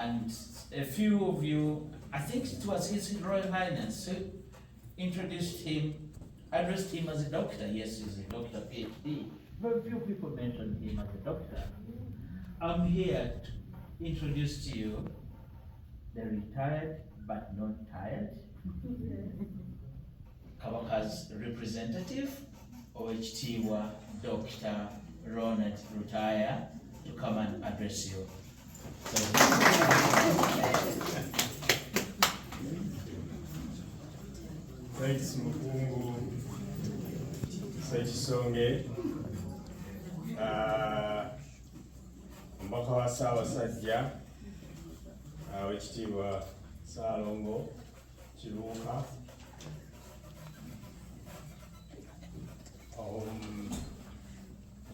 And a few of you, I think it was His Royal Highness who introduced him, addressed him as a doctor. Yes, he's a doctor, PhD. Very few people mentioned him as a doctor. I'm here to introduce to you the retired but not tired Kabaka's representative, OHTwa Dr. Ronald Rutaya, to come and address you. Thanks, Mukungu. Sekisonge. Omubaka wa Ssaabasajja Oweekitiibwa Ssaalongo Kibuuka,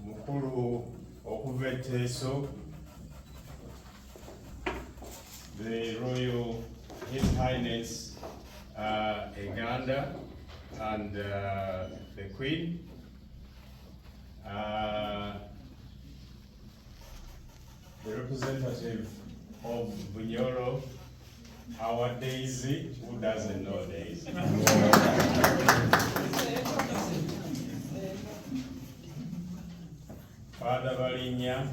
omukulu okuva e Teeso, the Royal His Highness Uganda and the Queen, the representative of Bunyoro, our Daisy, who doesn't know Daisy. Father Balinya,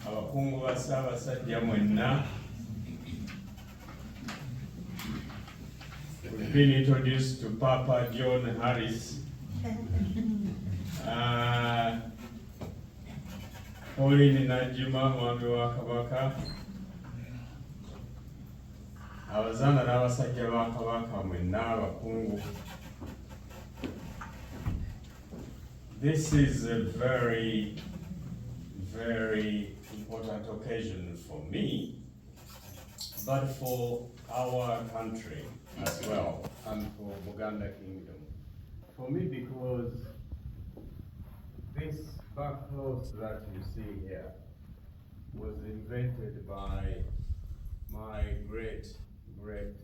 abakungu ba Ssaabasajja mwenna. We've been introduced to Papa John Harris. Pauline Najima, Mwami wa Kabaka. Abazaana n'abasajja ba Kabaka mwenna abakungu. This is a very, very important occasion for me, but for our country as well, and for Buganda Kingdom. For me, because this Barkcloth that you see here was invented by my great grandfather.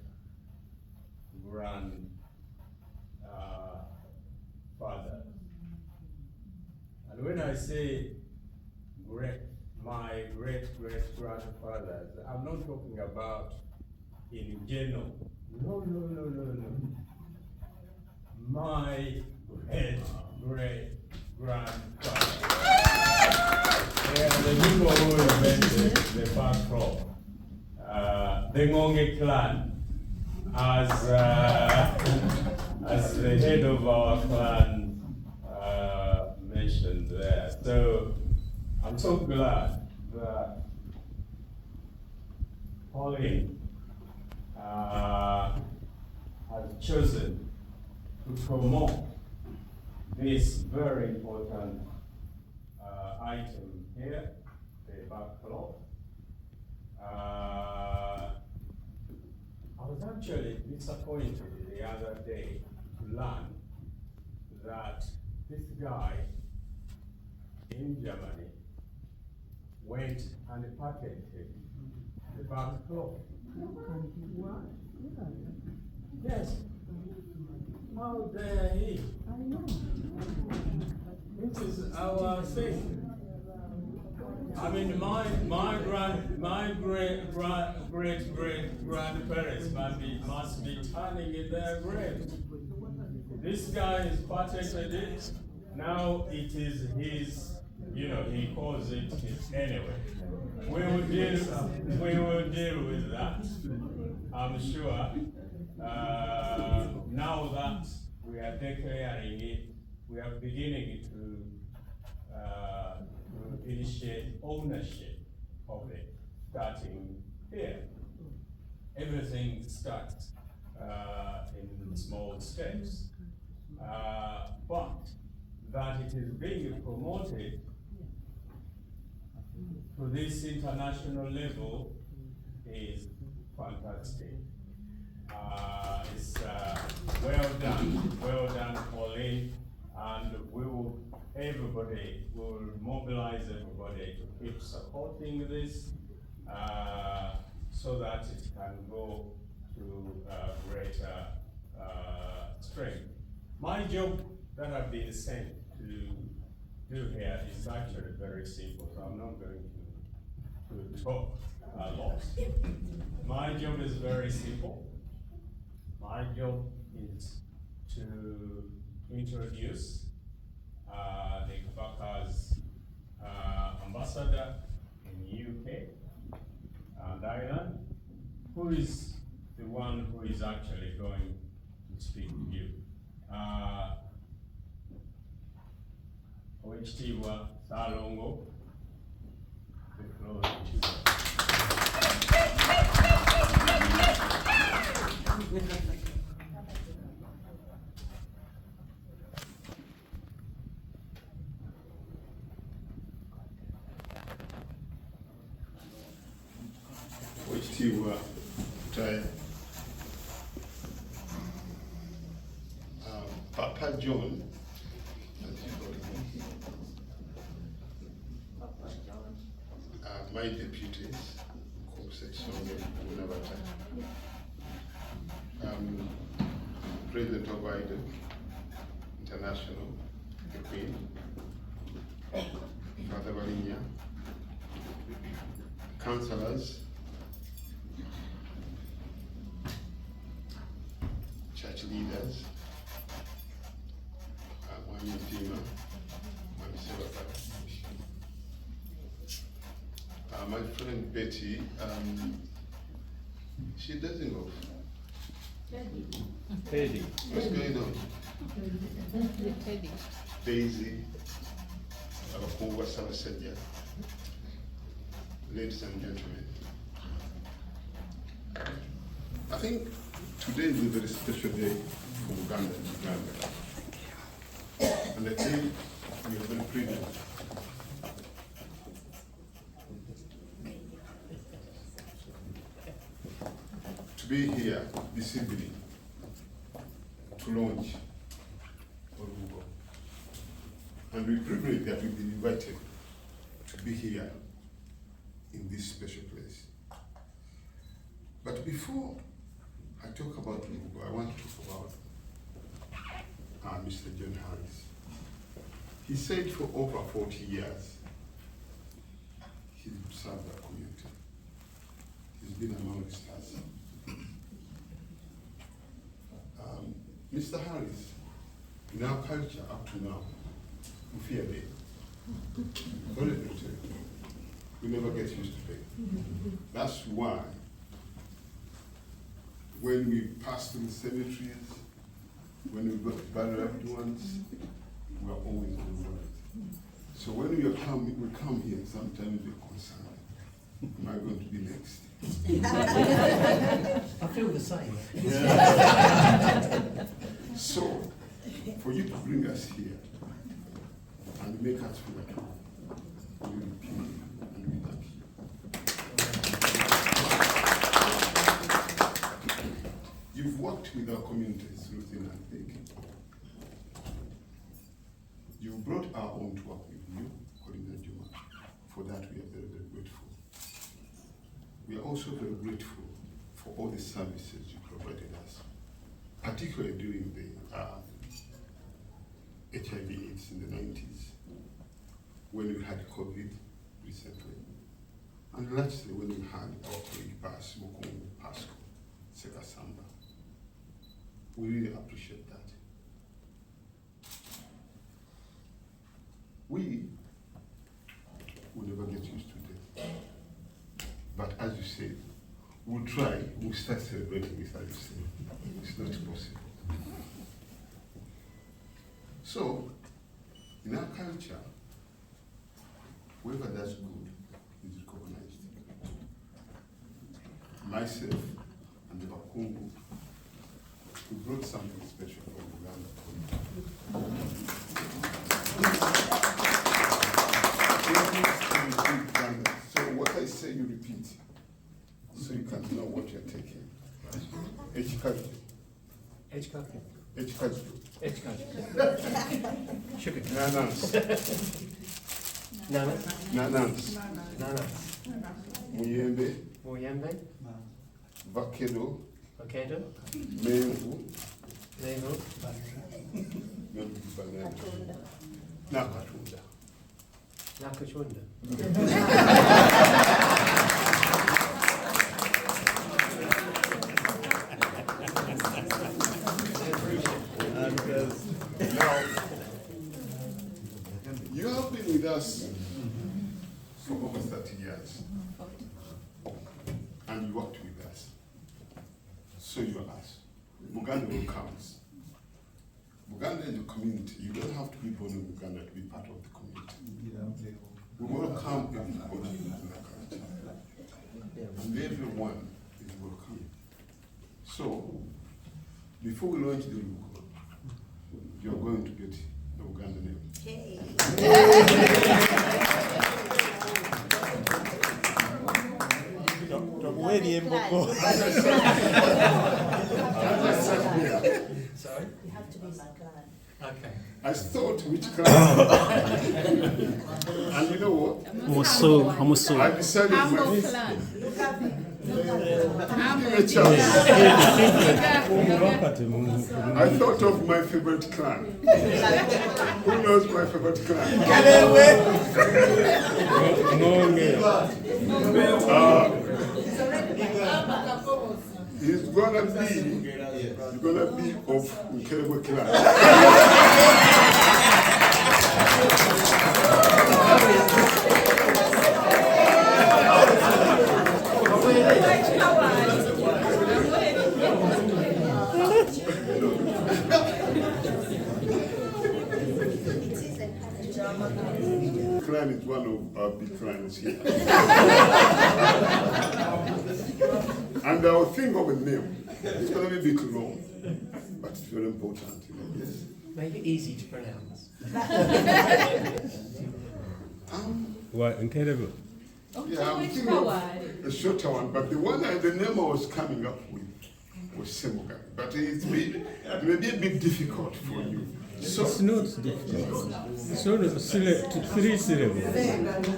And when I say my great grandfathers, I'm not talking about in general. No. My great grandfather. They are the people who invented the Barkcloth. The Ngonge clan, as the head of our clan mentioned there. So I'm so glad that Pauline has chosen to promote this very important item here, the Barkcloth. I was actually disappointed the other day to learn that this guy in Germany went and patented the Barkcloth. Yes. How dare he? This is our thing. I mean, my great grandparents must be turning in their grave. This guy is patented it. Now it is his. He calls it his anyway. We will deal with that. I'm sure. Now that we are declaring it, we are beginning to initiate ownership of it, starting here. Everything starts in small steps, but that it is being promoted to this international level is fantastic. It's well done, Pauline, and everybody will mobilize everybody to keep supporting this so that it can go to greater strength. My job that I've been sent to do here is actually very simple, so I'm not going to to talk a lot. My job is very simple. My job is to introduce the Kabaka's ambassador in UK and Ireland, who is the one who is actually going to speak to you. Oweekitiibwa Ssalongo, the floor is yours. Oweekitiibwa Mutaya, Papa John, as you call him, my deputies, section Unabata, President of Biden International, the Queen, Father Valinia, councillors, church leaders, Mwami Tima, Mwami Sebaka, my friend Betty, she doesn't go. Teddy. What's going on? Teddy. Daisy, Abakungu Sabasajja, ladies and gentlemen. I think today is a very special day for Uganda. And I think we are very privileged to be here this evening to launch Olubugo. And we're privileged that we've been invited to be here in this special place. But before I talk about Olubugo, I want to talk about Mr. John Harris. He said for over 40 years, he served the community. He's been amongst us. Mr. Harris, in our culture up to now, we fear death. We never get used to death. That's why when we pass through cemeteries, when we go to bury loved ones, we are always worried. So when we come here, sometimes we're concerned. Am I going to be next? I feel the same. So, for you to bring us here and make us feel at home, we repeat and we thank you. You've worked with our communities through thin and thick. You brought our own to work with you, Corina Juma. For that, we are very, very grateful. We are also very grateful for all the services you provided us, particularly during the HIV/AIDS in the 90s, when we had COVID recently, and lastly when we had our colleague Bugonzi Pasco Sekasamba. We really appreciate that. We will never get used to death. But as you said, we'll try, we'll start celebrating with as you said. It's not possible. So, in our culture, whoever does good is recognized. Myself and the Bakungu, we brought something special from Uganda. So what I say, you repeat, so you can know what you're taking. Echikaju. Echikaju. Echikaju. Echikaju. Sugar. Nanas. Nanas. Nanas. Nanas. Muyembe. Muyembe. Vakedo. Vakedo. Mengu. Mengu. Banana. Nakatunda. Nakachunda. worked with us. So you ask. Buganda will come. Buganda is a community. You don't have to be born in Uganda to be part of the community. We welcome everybody in the culture. And everyone is welcome. So, before we launch the LUBUGO, you're going to get the Uganda name. Sorry? You have to be my clan. Okay. I thought which clan. And you know what? I decided give me a chance. I thought of my favorite clan. Who knows my favorite clan? He's gonna be of Nkelewe clan. Clan is one of our big clans here. And our thing of a name, it's going to be a bit long, but it's very important, you know, yes. Make it easy to pronounce. What, incredible? Yeah, I'm thinking of a shorter one, but the name I was coming up with was Semuga, but it may be a bit difficult for you. So, It's not difficult. It's only 3 syllables.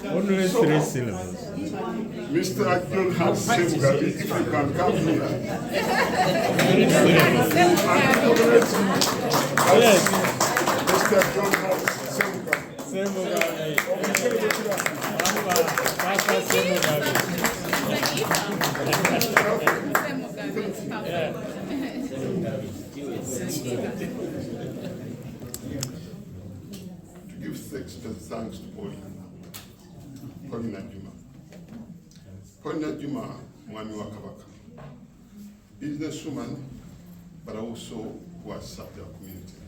Only 3 syllables. Mr. John has Semuga, if you can come here. Yes. Mr. John has Semuga. To give thanks to Paulina Juma. Paulina Juma, Mwami wa Kabaka. Businesswoman, but also who has served our community.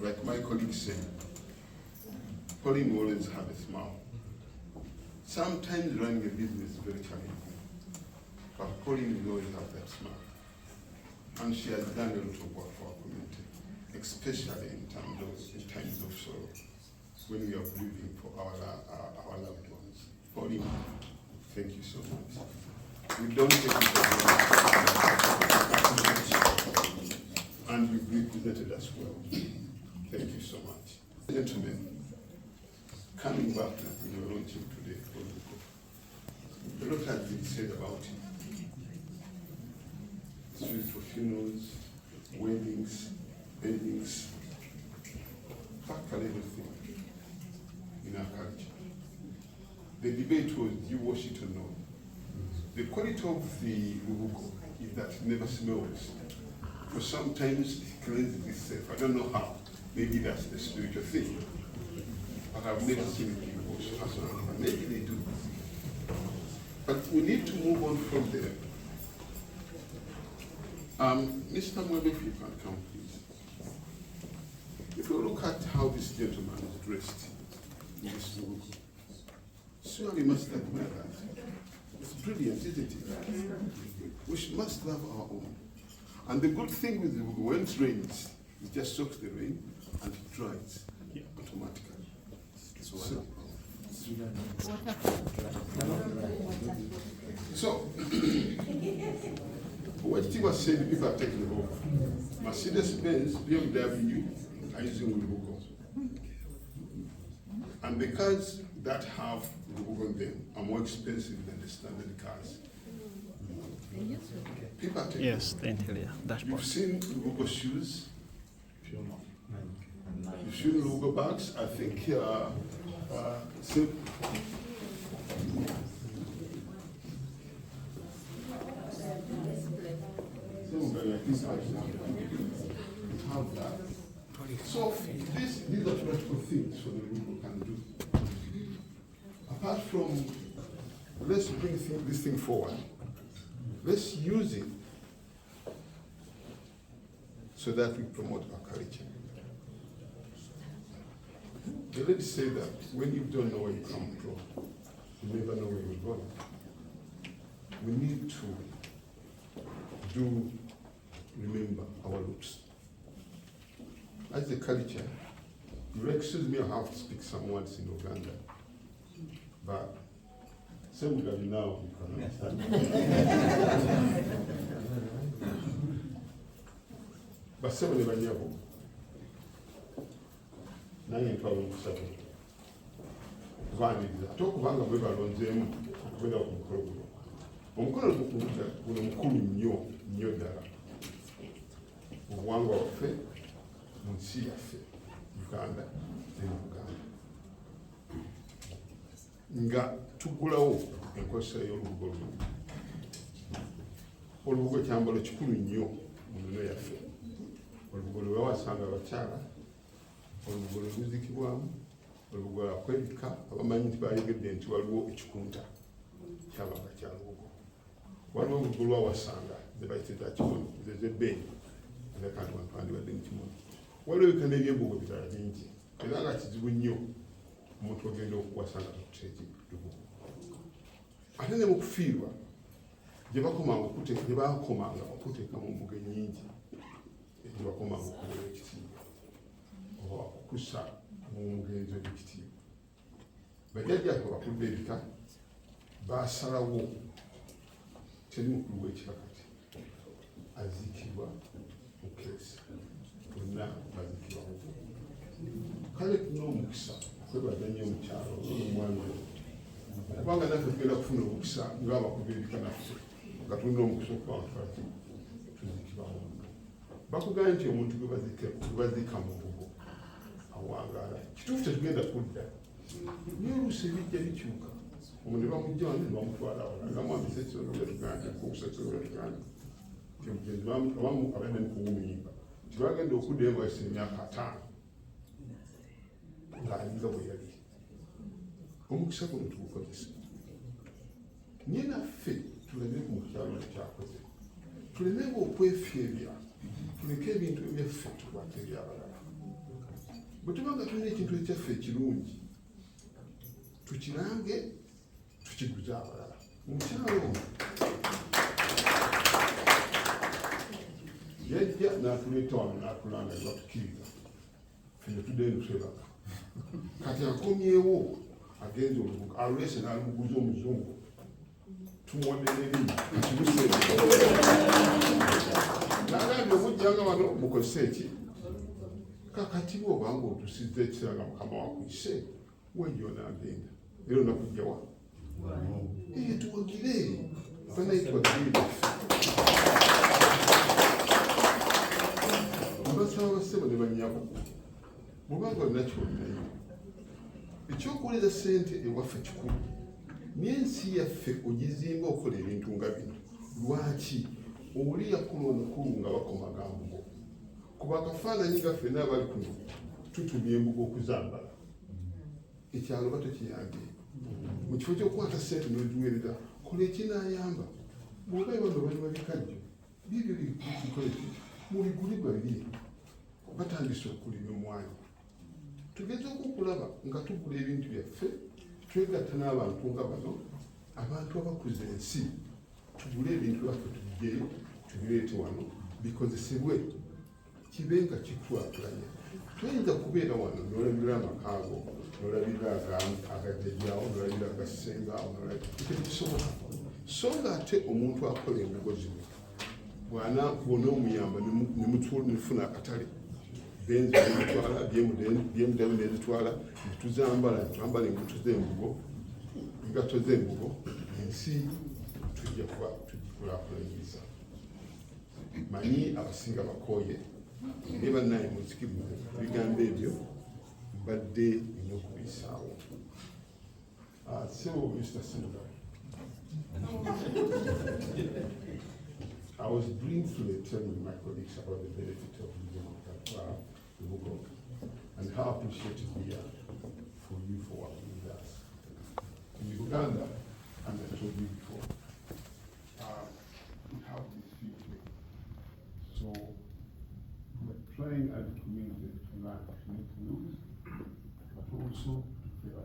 Like my colleague said, Pauline will always have a smile. Sometimes running a business is very challenging, but Pauline will always have that smile. And she has done a lot of work for our community, especially in times of sorrow, when we are grieving for our loved ones. Pauline, thank you so much. We don't take it for granted. And you've represented us well. Thank you so much. Gentlemen, coming back to the launching today, a lot has been said about it. It's used for funerals, weddings, weddings, practically everything in our culture. The debate was, do you wash it or not? The quality of the LUBUGO is that it never smells. For sometimes it cleanses itself. I don't know how. Maybe that's the spiritual thing. But I've never seen it being washed. Maybe they do. But we need to move on from there. Mr. Mwebe, if you can come, please. If you look at how this gentleman is dressed in this LUBUGO, surely you must admire that. It's brilliant, isn't it? We must love our own. And the good thing with LUBUGO, when it rains, it just soaks the rain and it dries automatically. So what he was saying, people are taking over. Mercedes-Benz, BMW are using LUBUGO. And the cars that have LUBUGO in them are more expensive than the standard cars. People are taking Yes, the interior dashboard. You've seen LUBUGO shoes. You've seen LUBUGO bags. I think have that. So these are practical things for the LUBUGO can do. Apart from, let's bring this thing forward. Let's use it so that we promote our culture. The lady said that when you don't know where you come from, you never know where you're going. We need to remember our roots. As a culture, you excuse me, I have to speak some words in Uganda, but some of you now you can understand. But some of them are nange ntwala omukusaba kubaniriza ate okubanga bwe balonzeemu okubera ku mukolo guno. Omukolo guno mukulu nnyo ddala mu buwangwa waffe, mu nsi yaffe Uganda ne Buganda, nga tuggulawo enkozesa y'olubugo luno. Olubugo kyambalo kikulu nnyo mu nnono yaffe. Olubugo lwe wawasanga abakyala, olubugo lwe luzikibwamu, olubugo lwakwebika. Abamanyi nti bayogedde nti waliwo ekikunta kyabanga kya lubugo. Waliwo olubugo lwawasanga ze bayitira kimono, zezebbeeyi era kandi wantu wandibadde mu kimono. Waliwo ebika n'ebyembugo birala bingi era nga kizibu nnyo omuntu ogenda okuwasanga tukuteeki lubugo. Ate ne mu kufiirwa gye bakomanga okuteeka mu mbuga ennyingi gye bakomanga okuweera ekitiibwa oba okukusa mu mugenzi w'ekitiibwa. Bajjajjaffe bakudde ebika baasalawo teri mukulu w'ekika kati aziikibwa mu keesi, bonna baziikibwa mu. Kale tulina omukisa okwebaza nnyo omukyalo omwana kubanga naffe tugenda kufuna omukisa ng'abakubi ebika naffe nga tulina omukisa okuba ntwaki tuzikibwamu. Bakugambye nti omuntu gwe baziika mu bugo awangaala. Kituufu tetugenda kudda naye oluusi ebijja bikyuka. Omuntu ne bamujja wano ne bamutwala awala ngamwambisa ekisolo byatuganda okukusa ekisolo byatuganda ti omugenzi abamu abadde mu kuwumuyimba nti bagenda okuddayo nga wayise emyaka 5 ng'alinga bwe yali. Omukisa guno tugukozesa naye naffe tuleme ku mukyalo ekyakoze, tulemenga okwefeebya, tuleke ebintu ebyaffe tukwate ebyabalala. Bwe tubanga tulina ekintu ekyaffe ekirungi tukirange tukiguze abalala. Omukyalo yajja n'atuleeta wano n'atulanga ne batukkiriza ffe ne tuddeyo ne twebaka. Kati akomyewo agenza olubugo alwese n'alubuguza omuzungu tumuwadde n'ebintu n'agambye omujjanga wano mukozese eki kakati bw'obanga otusizza ekiseera nga mukama wakuyise wejjo n'agenda era onakujjawa tuwagire banayitwagire mbasaba bassebo ne bannyabo mubanga olina kyolinayo ekyokuwulira ssente ewaffe kikulu naye ensi yaffe ogizimba okola ebintu nga bino. Lwaki oli yakulu omukulu nga bakomaga mbugo? Kuba akafaananyi gaffe n'abali kuno tutumya embugo okuzambala. Ekyalo batokiyambye mu kifo ky'okukwata ssente n'oziweereza kola ekinaayamba. Bw'oba bano bali babikajjo bibyo bikole mubigulibwa biri batandise okulima omwanya. Tugezeeko okulaba nga tugula ebintu byaffe twegatta n'abantu nga bano abantu abakuza ensi, tugule ebintu byaffe tubiggyeyo tubireete wano bikozesebwe kibe nga kitwatulanya. Toyinza kubeera wano n'olabira amakaago n'olabira agajjajjaawo n'olabira agassengaawo tekisoboka. So nga ate omuntu akola embugo zino bw'ona omuyamba nemufuna akatale benzi nezitwala byemudemu nezitwala netuzambala netwambala engato z'embugo ensi tujja kuba tugikulaakulanyiriza. Manyi abasinga bakooye naye bannaye muzikirize ebigambo ebyo mbadde nina okubiyisaawo. So Mr. Senator, I was briefly telling my colleagues about the benefit of LUBUGO and how appreciative we are for you for working with us. In Uganda, and I told you before, land we need to use, but also prepare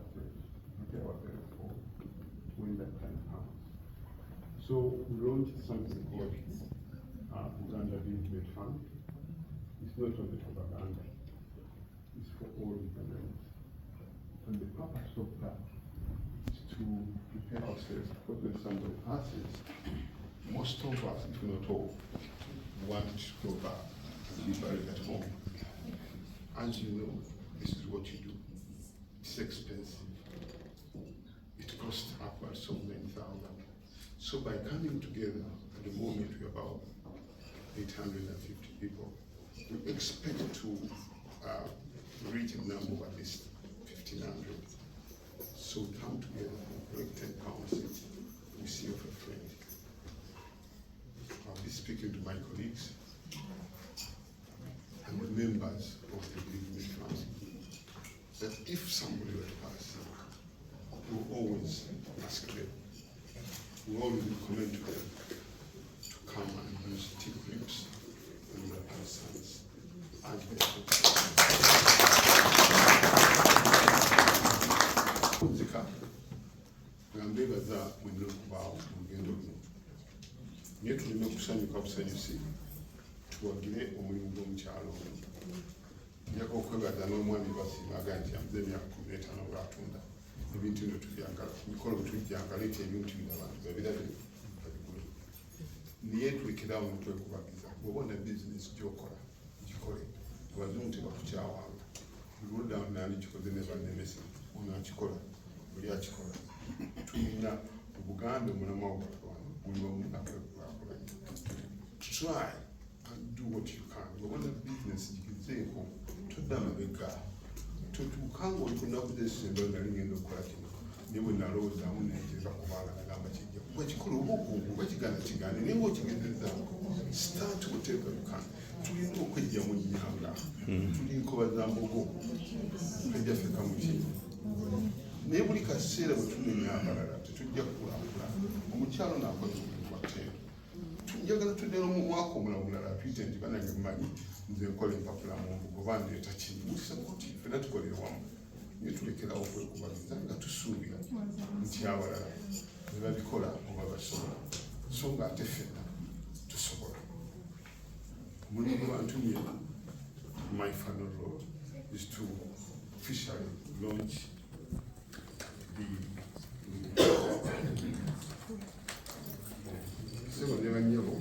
ourselves for when that time comes. So we launched something called Uganda Business Fund. It's not only for Baganda, it's for all Ugandans. And the purpose of that is to prepare ourselves, because when somebody passes, most of us, if not all, want to go back and be buried at home. As you know, this is what you do. It's expensive. It costs upwards of 9,000. So by coming together, at the moment we're about 850 people, we expect to reach a number of at least 1,500. So come together and break 10 pounds each. We see of a friend. I'll be speaking to my colleagues and the members of the business fund that if somebody were to pass, we'll always ask them, we'll always recommend to them to come and use tea grips and RAP&SONS Nzika ngambebaza mwendera okubaawo mu lugendo luno naye tulina okusanyuka busanyusi tuwagire omulimu gw'omukyalo ono. Njagala okwebaza n'omwami Basiima aga nti amaze emyaka 15 bw'atunda ebintu bino tubyagala mikolo bwetujjanga leeta ebintu bino abantu babirabe babigule naye tulekerawo notwekubagiza bw'obona bizinesi gy'okola gikole abazungu tebakukyawanga luda nani kikoze ne bannemesi ono akikola buli akikola tulina Obuganda omulamu ogwatwana buli omu akwekulakulanya. Try and do what you can. Bw'obona bizinesi gigezeeko todda amabega totuukanga oli ku nnaku zesembayo nali ngenda okukola kino naye bwe nalowoozaamu nenjeza kubanga nagamba kijja kuba kikola oba okungu oba kiganda kigande naye ngaokigezezaako start whatever you can. Tulina okwejjamu nnyanga tuli nkoba za mbogo ejjaffe kamuki naye buli kaseera bwe tunenya abalala tetujja kukulaakulana. Omukyalo naakoze omulimu gwa ttendo njagala tuddala mu mwaka omulala mulala tuyite nti banange mmanyi nze nkola empapula mu mbugo bandeeta kino mutisakoti fena tukolere wamu naye tulekerawo okwekubagiza nga tusuubira nti abalala ne babikola oba basobola so nga ate fena tusobola. Omulimu gwantumye my final role is to officially launch the Sebo ne banyabo